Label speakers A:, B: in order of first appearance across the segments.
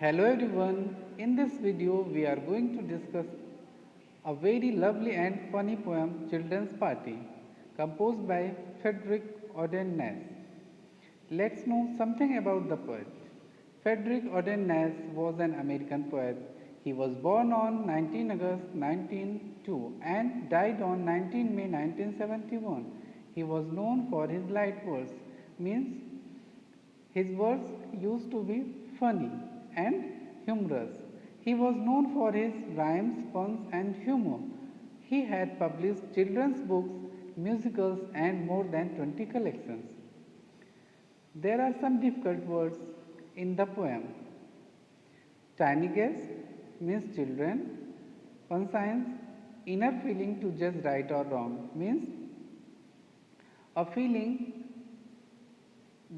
A: Hello everyone, in this video we are going to discuss a very lovely and funny poem Children's Party composed by Frederick Oden. Let's know something about the poet. Frederick Oden was an American poet. He was born on 19 August 1902 and died on 19 May 1971. He was known for his light verse, means his words used to be funny and humorous. He was known for his rhymes, puns, and humor. He had published children's books, musicals, and more than 20 collections. There are some difficult words in the poem. Tiny guest means children. Conscience, inner feeling to judge right or wrong, means a feeling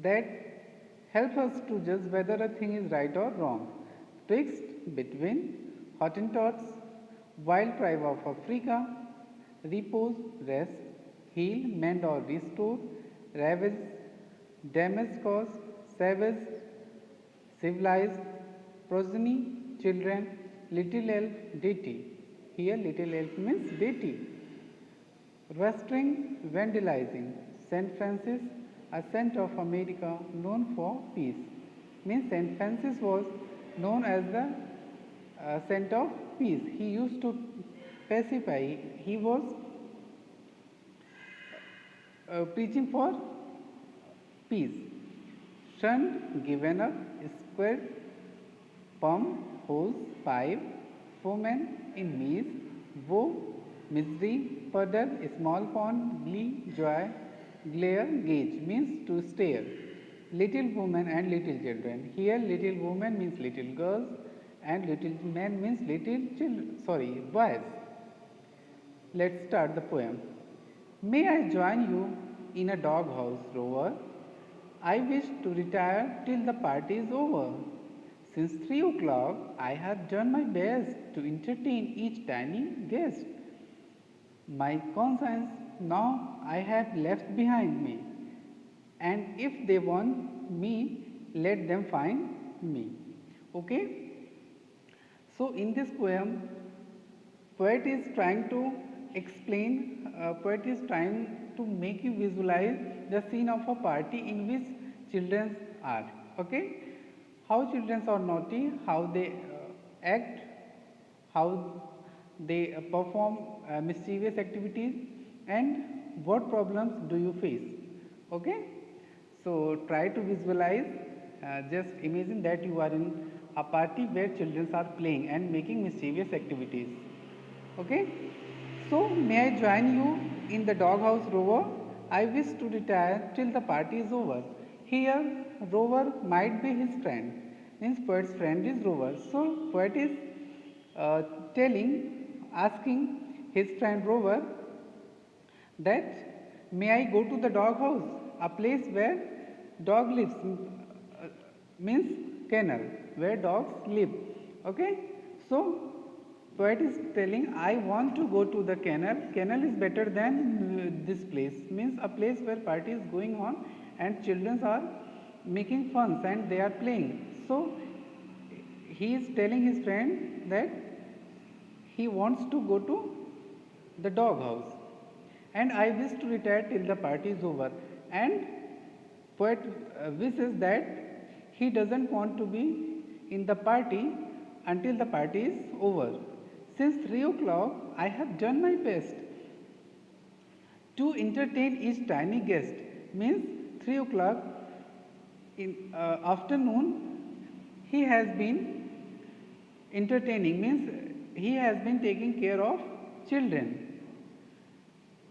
A: that help us to judge whether a thing is right or wrong. Twixt between Hottentots, wild tribe of Africa, repose, rest, heal, mend or restore, ravage, damage caused, savage, civilized, progeny, children, little elf, deity. Here little elf means deity. Rustling, vandalizing. St. Francis, a saint of America known for peace. Means St. Francis was known as the saint of peace. He used to pacify. He was preaching for peace. Shunned, given up, squared, pump, hose, pipe, foeman in mease, woe, misery, puddle, small pond, glee, joy, glare, gauge means to stare. Little woman and little children. Here little woman means little girls and little man means little children, boys. Let's start the poem. May I join you in a doghouse, rover? I wish to retire till the party is over. Since 3 o'clock, I have done my best to entertain each tiny guest. My conscience now I have left behind me, and if they want me, let them find me. Okay? So, in this poem, poet is trying to explain, poet is trying to make you visualize the scene of a party in which children are. Okay? How children are naughty, how they act, how they perform mischievous activities, and what problems do you face. Okay, so try to visualize, just imagine that you are in a party where children are playing and making mischievous activities. Okay, so may I join you in the doghouse, rover? I wish to retire till the party is over. Here rover might be his friend, means poet's friend is rover. So poet is uh, telling, asking his friend rover that may I go to the dog house, a place where dog lives, means kennel, where dogs live. Okay, so poet is telling, I want to go to the kennel. Kennel is better than this place, means a place where party is going on and children are making funs and they are playing. So he is telling his friend that he wants to go to the dog house and I wish to retire till the party is over. And poet wishes that he doesn't want to be in the party until the party is over. Since 3 o'clock, I have done my best to entertain each tiny guest. Means 3 o'clock in afternoon, he has been entertaining, means he has been taking care of children.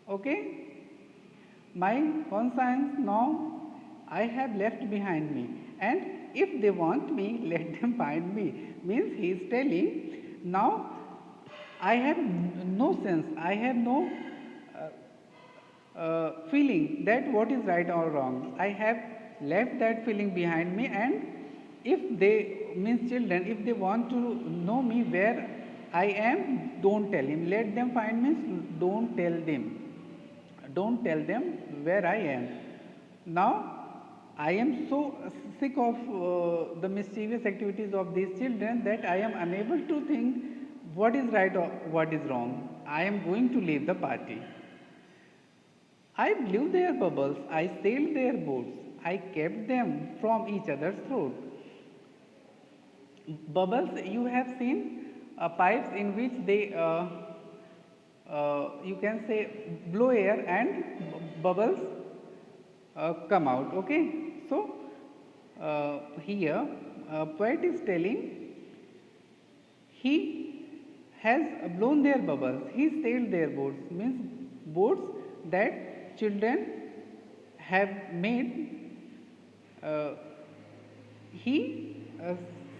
A: Okay, my conscience now I have left behind me, and if they want me, let them find me. Means he is telling, now I have no sense, I have no feeling that what is right or wrong. I have left that feeling behind me, and if they, means children, if they want to know me where I am, don't tell him. Let them find me, don't tell them where I am. Now I am so sick of the mischievous activities of these children that I am unable to think what is right or what is wrong. I am going to leave the party. I blew their bubbles, I sailed their boats, I kept them from each other's throat. Bubbles, you have seen pipes in which they, you can say, blow air and bubbles come out. Okay, so here poet is telling he has blown their bubbles, he sailed their boats, means boats that children have made. He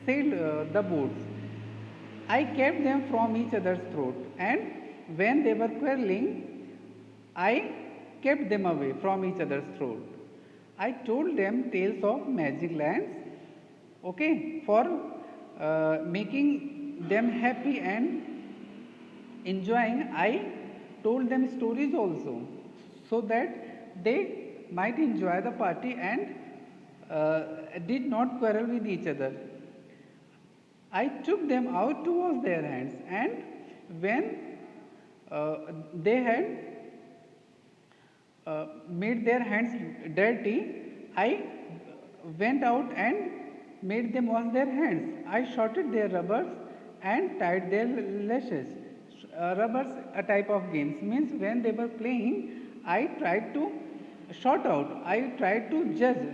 A: sailed the boats. I kept them from each other's throat, and when they were quarreling, I kept them away from each other's throat. I told them tales of magic lands, okay, for making them happy and enjoying. I told them stories also, so that they might enjoy the party and did not quarrel with each other. I took them out to wash their hands, and when they had made their hands dirty, I went out and made them wash their hands. I shorted their rubbers and tied their lashes. Rubbers, a type of games, means when they were playing, I tried to short out. I tried to judge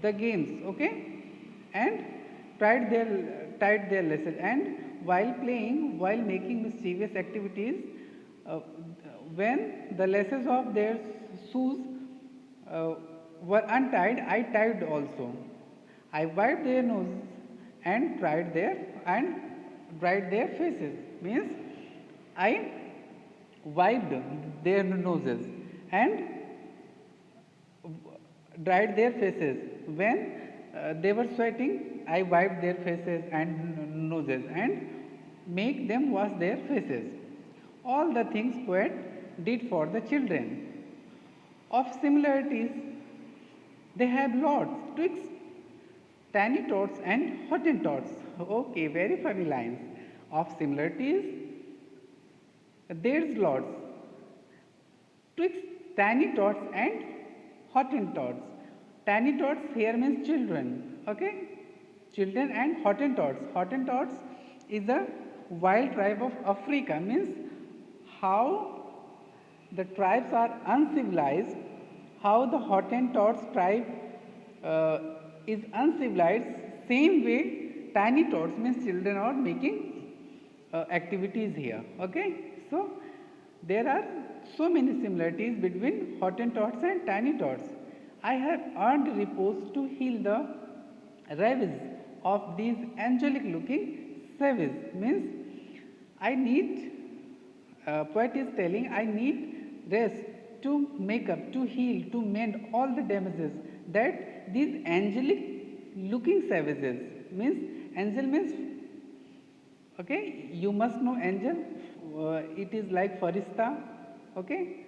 A: the games, okay, and tied their lashes. And while playing, while making mischievous activities, uh, when the laces of their shoes uh, were untied, I tied also. I wiped their noses and dried their faces. Means I wiped their noses and dried their faces. When they were sweating, I wiped their faces and noses and make them wash their faces. All the things poet did for the children. Of similarities, they have lots twixt tiny tots and hottentots. Okay, very funny lines. Of similarities, there's lots twixt tiny tots and hottentots. Tiny tots here means children. Okay, children and hottentots. Hottentots is a wild tribe of Africa. Means how the tribes are uncivilized, how the Hottentots tribe uh, is uncivilized, same way tiny tots means children are making activities here. Okay, so there are so many similarities between Hottentots and tiny tots. I have earned repose to heal the raves of these angelic looking savages. Means I need, poet is telling, I need rest to make up, to heal, to mend all the damages that these angelic looking savages, means angel means, okay, you must know angel, it is like farista, okay,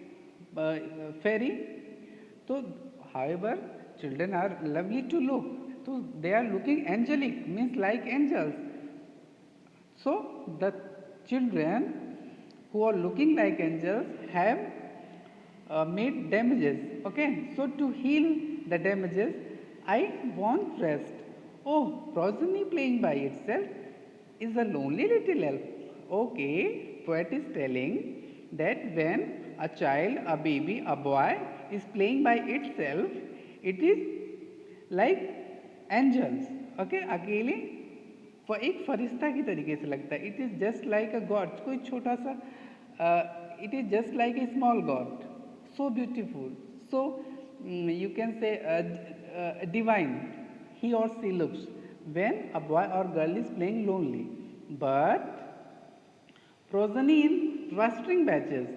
A: fairy. So, however, children are lovely to look, so they are looking angelic, means like angels. So, the children who are looking like angels have made damages. Okay, so to heal the damages, I want rest. Oh, progeny playing by itself is a lonely little elf. Okay, poet is telling that when a child, a baby, a boy is playing by itself, it is like angels. Okay, अकेले एक फरिश्ता की तरीके से लगता है. It is just like a God. कोई छोटा सा, it is just like a small God. So beautiful, so you can say divine he or she looks when a boy or girl is playing lonely. But progeny in rustering batches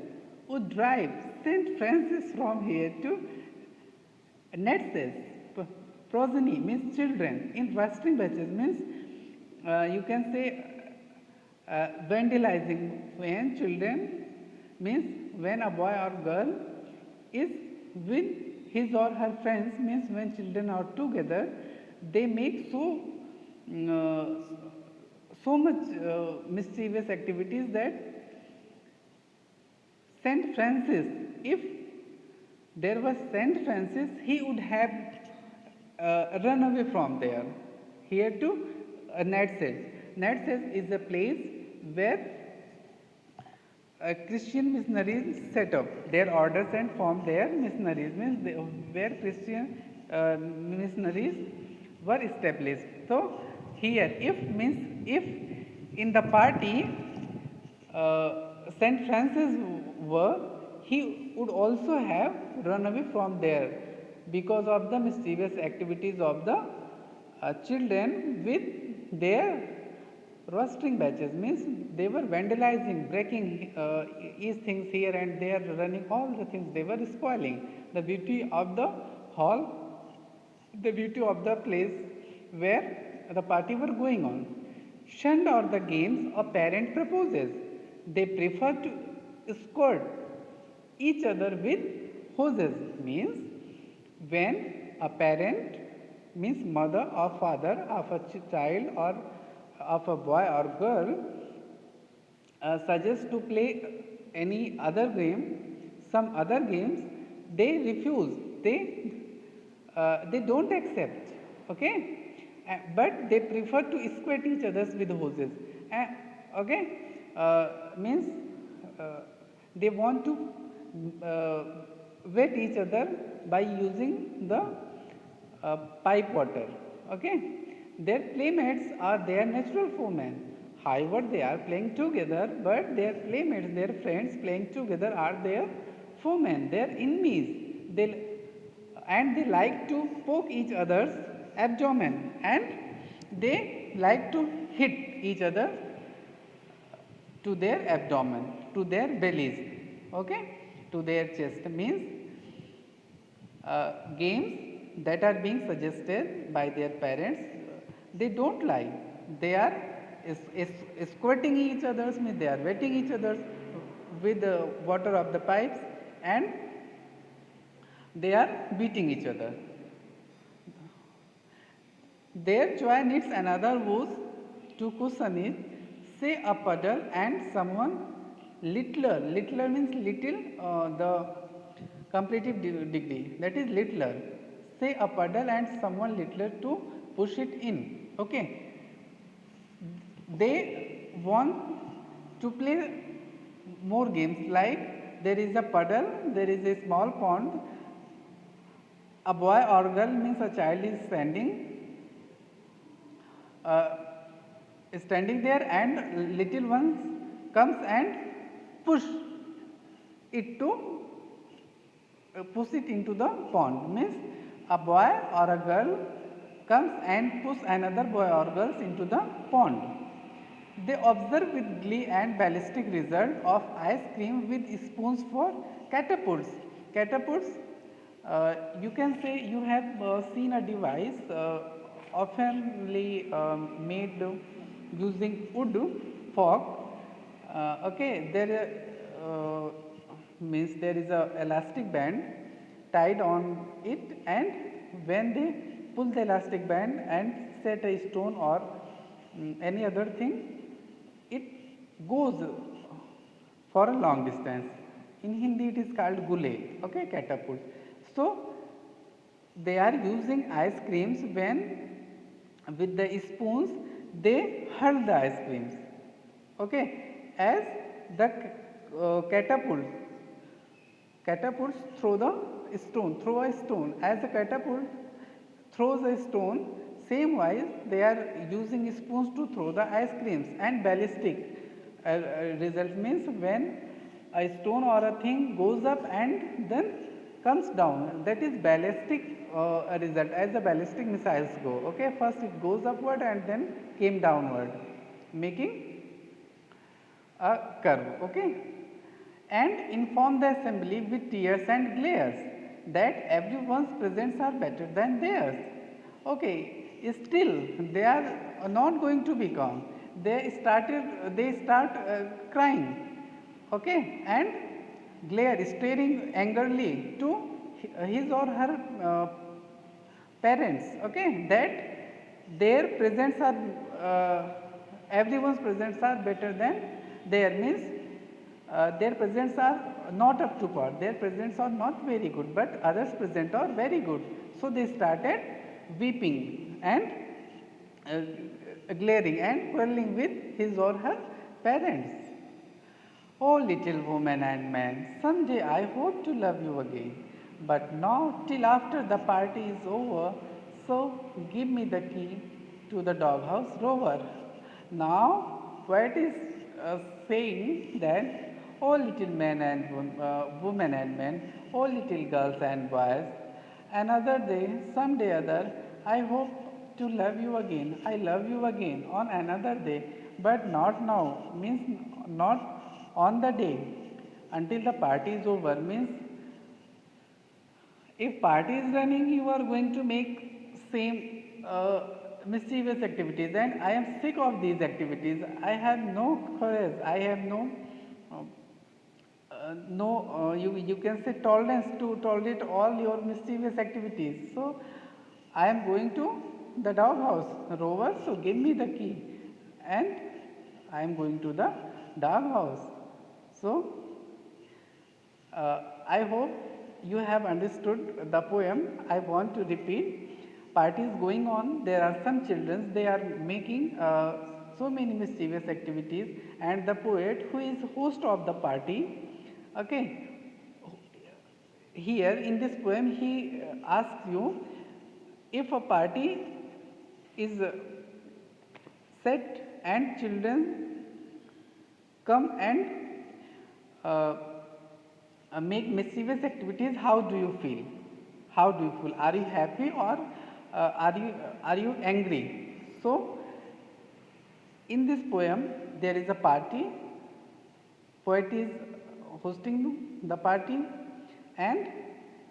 A: would drive St. Francis from here to Netses. Progeny means children in rustering batches, means you can say vandalizing. When children means when a boy or girl is with his or her friends, means when children are together, they make so much mischievous activities that Saint Francis, if there was Saint Francis, he would have run away from there. Here to Natchez. Natchez is a place where Christian missionaries set up their orders and formed their missionaries, means where Christian missionaries were established. So here, if in the party Saint Francis were, he would also have run away from there because of the mischievous activities of the children with their rostering batches, means they were vandalizing, breaking each things here and there, running all the things, they were spoiling the beauty of the hall, the beauty of the place where the party were going on. Shunned are the games a parent proposes. They prefer to escort each other with hoses, means when a parent, means mother or father of a child or of a boy or girl suggests to play any other game, some other games, they refuse. They don't accept. Okay, but they prefer to squirt each others with hoses. Okay, means they want to wet each other by using the pipe water. Okay, their playmates are their natural foemen. However, they are playing together, but their playmates, their friends playing together are their foemen, their enemies. They like to poke each other's abdomen, and they like to hit each other to their abdomen, to their bellies, okay, to their chest, means games that are being suggested by their parents, they don't lie. They are squirting each other's, means they are wetting each other's with the water of the pipes, and they are beating each other. Their joy needs another wooz to cushion it. Say a puddle and someone littler. Littler means little, the completive degree, that is littler. Say a puddle and someone littler to push it in. Okay, they want to play more games, like there is a puddle, there is a small pond, a boy or girl, means a child is uh, standing there, and little ones comes and push it to push it into the pond, means a boy or a girl comes and push another boy or girls into the pond. They observe with glee and ballistic result of ice cream with spoons for catapults. Catapults, you can say you have seen a device oftenly made using wood fork. Okay, there means there is a elastic band tied on it, and when they pull the elastic band and set a stone or any other thing, it goes for a long distance. In Hindi it is called gule, okay, catapult. So they are using ice creams when with the spoons they hurl the ice creams, okay, as the catapults throw a stone, as the catapult throws a stone, same wise they are using spoons to throw the ice creams. And ballistic result means when a stone or a thing goes up and then comes down, that is ballistic result, as the ballistic missiles go. Okay, first it goes upward and then came downward, making a curve. Okay, and inform the assembly with tears and glares that everyone's presents are better than theirs. Okay, still they are not going to be calm. They start crying. Okay, and glare, staring angrily to his or her parents, okay, that their presents are everyone's presents are better than their, means their presents are not up to par, their presents are not very good, but others present are very good. So they started weeping and glaring and quarreling with his or her parents. Oh, little woman and man, someday I hope to love you again, but not till after the party is over. So give me the key to the doghouse, Rover. Now, poet is saying that, oh, little men and women and men, oh, little girls and boys, another day, someday other, I hope to love you again. I love you again on another day, but not now, means not on the day until the party is over, means if party is running, you are going to make same mischievous activities, and I am sick of these activities. I have no courage. I have uh, no you can say tolerance to tolerate all your mischievous activities. So I am going to the doghouse, Rover. So give me the key, and I am going to the doghouse. So I hope you have understood the poem. I want to repeat. Party is going on. There are some children. They are making so many mischievous activities, and the poet, who is host of the party, okay. Here in this poem, he asks you, if a party is set and children come and uh, make mischievous activities, how do you feel? How do you feel? Are you happy, or are you angry? So in this poem there is a party. Poet is hosting the party, and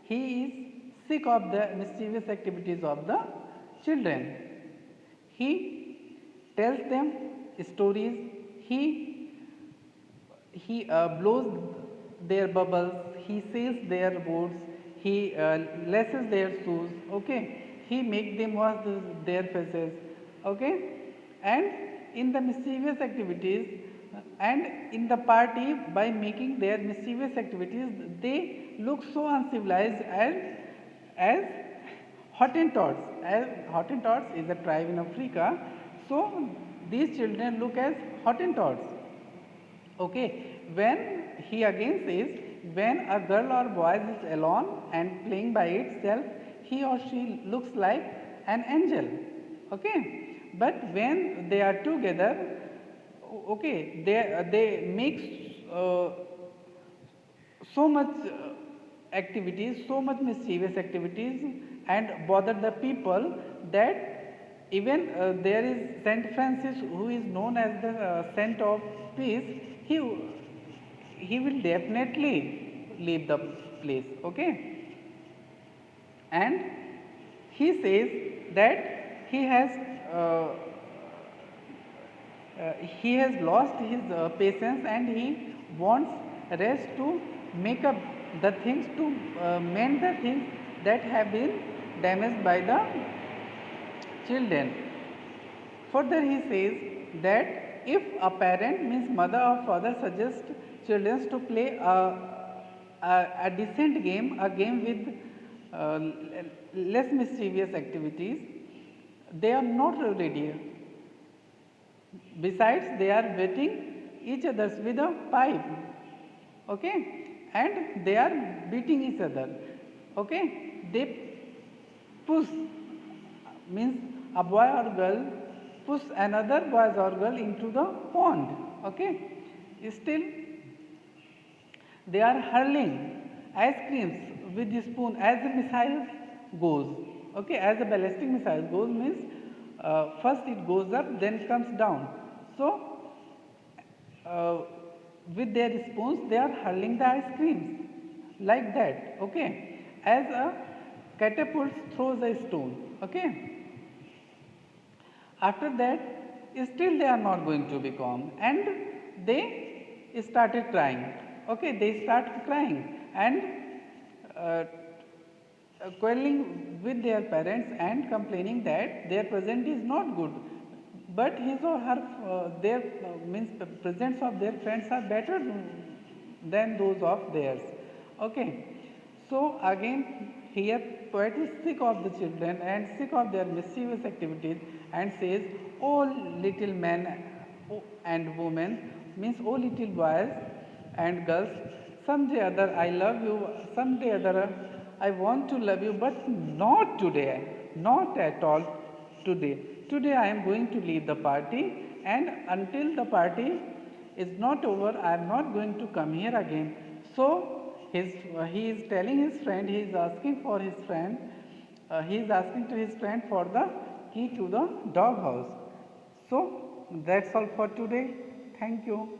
A: he is sick of the mischievous activities of the children. He tells them stories. He blows their bubbles, he sails their boats, he laces their shoes, okay, he make them wash their faces, okay. And in the mischievous activities, and in the party, by making their mischievous activities, they look so uncivilized as Hottentots. As Hottentots is a tribe in Africa, so these children look as Hottentots. Okay, when he again says, when a girl or boy is alone and playing by itself, he or she looks like an angel. Okay, but when they are together, okay, they make so much activities, so much mischievous activities, and bother the people, that even there is Saint Francis, who is known as the saint of peace. He will definitely leave the place, okay. And he says that uh, he has lost his patience, and he wants rest to make up the things, to mend the things that have been damaged by the children. Further, he says that if a parent, means mother or father, suggests children to play a decent game, a game with less mischievous activities, they are not ready. Besides, they are wetting each other with a pipe, okay, and they are beating each other, okay. They push, means a boy or girl push another boy or girl into the pond, okay. Still they are hurling ice creams with the spoon as the missile goes, okay. As the ballistic missile goes, means first it goes up, then comes down. So uh, with their spoons they are hurling the ice creams like that, okay, as a catapult throws a stone, okay. After that, still they are not going to be calm, and they started crying, okay. They start crying, and uh, quarreling with their parents and complaining that their present is not good, but his or her their means the presents of their friends are better than those of theirs. Okay, so again here poet is sick of the children and sick of their mischievous activities and says, oh little men and women, means oh little boys and girls, someday other I love you, someday other I want to love you, but not today, not at all today. Today I am going to leave the party, and until the party is not over, I am not going to come here again. So he is telling his friend, he is asking for his friend, he is asking to his friend for the key to the dog house. So that's all for today. Thank you.